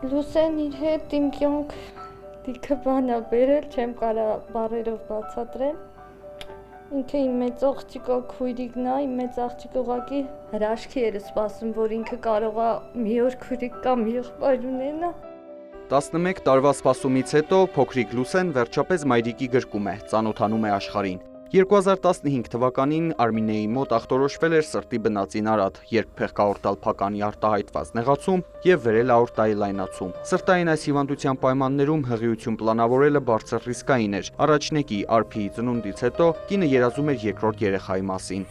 Լուսեն իր հետ իմ կյանք լիքը բան ա բերել, չեմ կարա բառերով բացատրել։ Ինքը իմ մեծ աղջիկը քույրիկն է, իմ մեծ աղջիկը ուղղակի հրաշքի էր սպասում, որ ինքը կարող է մի օր քույրիկ կամ եղբայր ունենա։ 11 տարվա սպասումից հետո փոքրիկ Լուսեն վերջապես մայրիկի գրկում է, ծանոթանում է աշխարհին։ 2015 թվականին Արմինեի մոտ ախտորոշվել էր սրտի բնածին արատ, երկփեղկաորտալ փականի արտահայտված նեղացում եւ վերելաորտայի լայնացում։ Սրտային այս հիվանդության պայմաններում հղիություն պլանավորելը բարձր ռիսկային էր։ Առաջնեկի Արփիի ծնունդից հետո կինը երազում էր երկրորդ երեխայի մասին։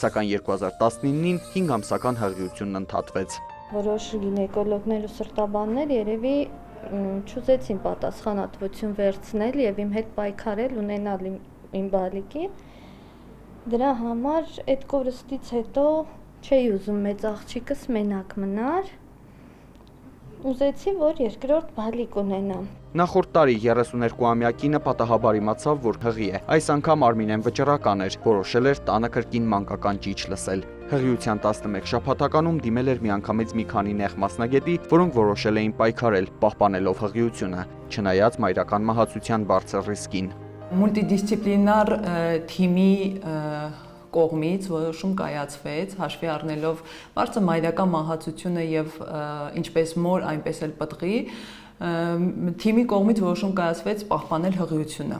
Սակայն 2019-ին 5 ամսական հղիությունն ընդհատվեց։ Որոշ գինեկոլոգներ ու սրտաբաններ երևի չուզեցին պատասխանատվություն վերցնել եւ իմ հետ պայքարել ունենալ իմ բալիկին։ Դրա համար այդ կորստից հետո չէի ուզում մեծ աղջիկս մենակ մնար։ Ուզեցի, որ երկրորդ բալիկ ունենամ։ Նախորդ տարի 32-ամյա կինը պատահաբար իմացավ, որ հղի է։ Այս անգամ Արմինեն վճռական էր, որոշել էր տանը կրկին մանկական ճիչ լսել։ Հղիության 11 շաբաթականում դիմել էր միանգամից մի քանի նեղ մասնագետի, որոնք որոշել էին պայքարել, պահպանելով հղիությունը, չնայած մայրական մահացության բարձր ռիսկին։ Մուլտիդիսցիպլինար թիմի կողմից որոշում կայացվեց, հաշվի առնելով բարձր մայրական մահացությունը եւ ինչպես մոր, այնպես էլ պտղի, թիմի կողմից որոշում կայացվեց պահպանել հղիությունը։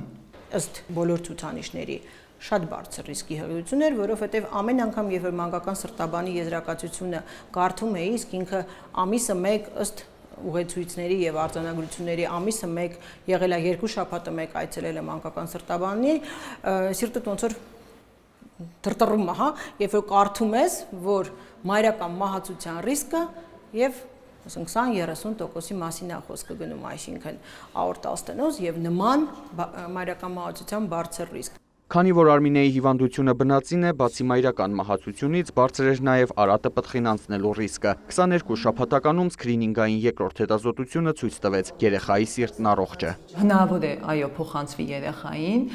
Ըստ բոլոր ցուցանիշների շատ բարձր ռիսկի հղիություն էր, որովհետև ամեն անգամ երբ որ մանկական սրտաբանի եզրակացությունը կարդում էի, իսկ ինքը ամիսը 1 ըստ ուղեցույցների եւ արձանագրությունների ամիսը 1 եղել է 2 շաբաթը 1 այցելել եմ մանկական սրտաբանի, սիրտդ ոնց որ թրթռում է, հա, երբ որ կարդում ես, որ մայրական մահացության ռիսկը եւ 20-30%-ի մասին է խոսքը գնում, այսինքն աորտալ ստենոզ եւ նման մայրական մահացության բարձր ռիսկ։ Քանի որ Արմինեի հիվանդությունը բնածին է, բացի մայրական մահացությունից բարձր էր նաև արատը պտղին անցնելու ռիսկը։ 22 շաբաթականում սկրինինգային երկրորդ հետազոտությունը ցույց տվեց՝ երեխայի սիրտն առողջ է։ Հնարավոր է, այո, փոխանցվի երեխային,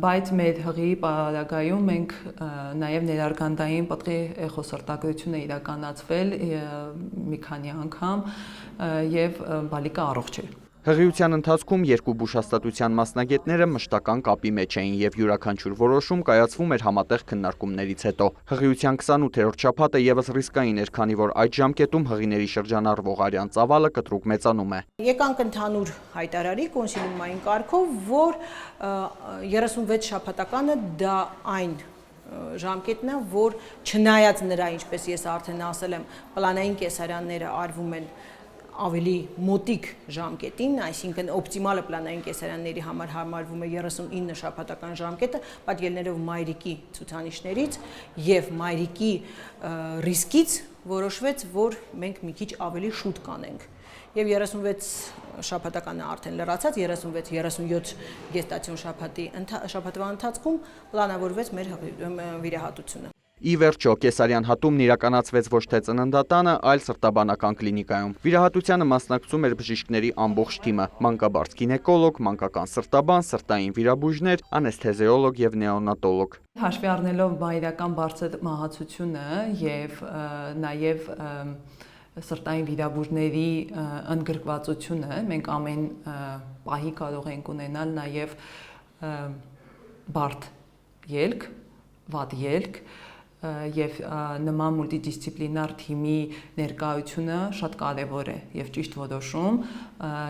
բայց մեր հղի պարագայում մենք նաև ներարգանդային պտղի էխոսրտագրություն է իրականացվել մի քանի անգամ եւ բալիկը առողջ է։ Հղիության ընթացքում երկու բուժհաստատության մասնագետները մշտական կապի մեջ էին եւ յուրաքանչյուր որոշում կայացվում էր համատեղ քննարկումներից հետո։ Հղիության 28-րդ շաբաթը եւս ռիսկային էր, քանի որ այդ ժամկետում հղիների շրջանառվող արյան ծավալը կտրուկ մեծանում է։ Եկանք ընդհանուր հայտարարի կոնսիլիումային կարգով, որ 36 շաբաթականը դա այն ժամկետն է, որ չնայած նրա, ինչպես ես արդեն ասել եմ, պլանային կեսարյանները արվում են ավելի մոտիկ ժամկետին, այսինքն օպտիմալը պլանային կեսարյանների համար համարվում է 39 շաբաթական ժամկետը, պատկերներով մայրիկի ցուցանիշներից եւ մայրիկի ռիսկից որոշվեց, որ մենք մի քիչ ավելի շուտ կանենք։ Եվ 36 շաբաթականը արդեն լրացած 36-37 գեստացիոն շաբաթվա ընթացքում պլանավորվեց մեր վիրահատությունը։ Ի վերջո, կեսարյան հատումն իրականացվեց ոչ թե ծննդատանը, այլ սրտաբանական կլինիկայում։ Վիրահատությանը մասնակցում էր բժիշկների ամբողջ թիմը՝ մանկաբարձ գինեկոլոգ, մանկական սրտաբան, սրտային վիրաբույժներ, անեսթեզիոլոգ եւ նեոնատոլոգ։ Հաշվի առնելով մայրական բարձր մահացությունը եւ նաեւ սրտային վիրաբույժների ընդգրկվածությունը, մենք ամեն պահի կարող ենք ունենալ նաեւ բարդ ելք, վատ ելք եւ նման մուլտիդիսցիպլինար թիմի ներկայությունը շատ կարեւոր է եւ ճիշտ որոշում,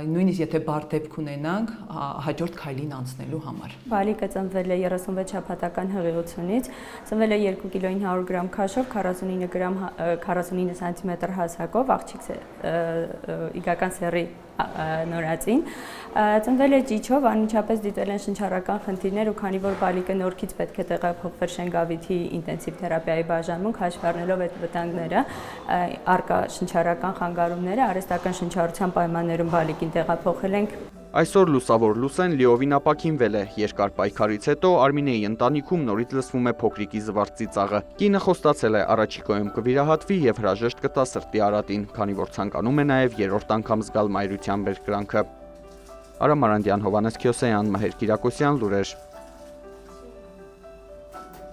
նույնիսկ եթե բարդ դեպք ունենանք հաջորդ քայլին անցնելու համար։ Բալիկը ծնվել է 36 շաբաթական հղիությունից, ծնվել է 2 կիլո 900 գրամ քաշով, 49 սանտիմետր հասակով, աղջիկ իգական սեռի նորածին, ծնվել է ճիչով, անմիջապես դիտել են շնչառական խնդիրներ ու քանի որ բալիկը նորքից պետք է տեղափոխվեր Շենգավիթի ինտենսիվ թերապիայի բաժանմունք, հաշվի առնելով այդ վտանգները, առկա շնչառական խանգարումները, արհեստական շնչառության պայմաններում բալիկին տեղափոխել ենք։ Այսօր լուսավոր Լուսեն լիովին ապաքինվել է։ Երկար պայքարից հետո Արմինեի ընտանիքում նորից լսվում է փոքրիկի զվարճ ծիծաղը։ Կինը խոստացել է առաջիկայում կվիրահատվի եւ հրաժեշտ կտա սրտի արատին, քանի որ ցանկանում է նաեւ երրորդ անգամ զգալ մայրության բերկրանքը։ Արամ Մարանդյան, Հովհաննես Քյոսեյան, Մհեր Կիրակոսյան, լուրեր։